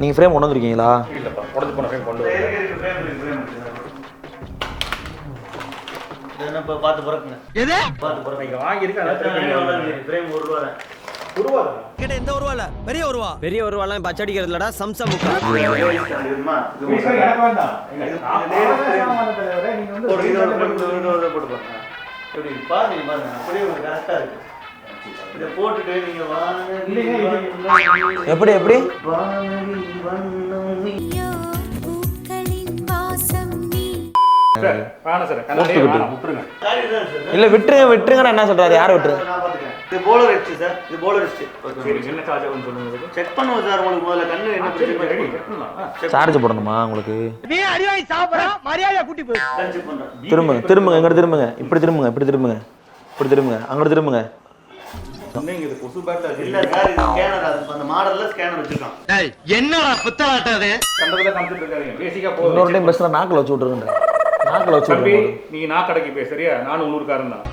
நீங்கள் ஃப்ரேம் கொண்டு வந்துருக்கீங்களா? இல்லைப்பா, உடஞ்சி போன ஃப்ரேம் கொண்டு இப்போ பார்த்து பிறக்குங்க. எது பார்த்து பிறகு இங்கே வாங்கியிருக்கேன். ஃப்ரேம் ஒரு ரூபா தான். கிட்ட எந்த ஒரு ரூபா இல்ல, பெரிய ஒரு ரூபா. பெரிய ஒரு ரூபாலாம் இப்ப அச்சடிக்கிறதுலடா சம்சம் முக்கா. போட்டுட்டு நீங்க எப்படி எப்படி இல்ல விட்டுருங்க விட்டுருங்க. என்ன சொல்றாரு? யாரை விட்டுருங்க? இது போலர் ஹெட்ஸ் சார், இது போலர் ஹெட்ஸ். என்ன சார்ஜ் ஆகும்னு சொல்லுங்க. செக் பண்ணுவோம் சார். உங்களுக்கு முதல்ல கண்ணு என்ன பிரச்சனை சார்ஜ் போடணுமா உங்களுக்கு? நீ அடிவாய் சாப்பிடா, மரியாதையா கூட்டி போய் செக் பண்றேன். திரும்புங்க திரும்புங்க, எங்க திரும்புங்க, இப்படி திரும்புங்க, இப்படி திரும்புங்க, இப்படி திரும்புங்க, அங்கிட்டு திரும்புங்க. இது கொசு பேட்ல இல்ல சார், இது ஸ்கேனர். அது அந்த மாடல்ல ஸ்கேனர் வச்சிருக்கான். டேய் என்னடா புத்தலாட்ட அது? கண்டதுல காமிச்சிட்டு இருக்காதீங்க. பேசிக்கா போடுங்க. இன்னொரு டைம் பேசுனா நாக்குல வச்சு விட்டுருங்கன்ற. நாக்குல வச்சு விட்டுருங்க. நீங்க நாக்கடக்கி பேசுறியா? நானும் உள்ளூர்காரன் தான்.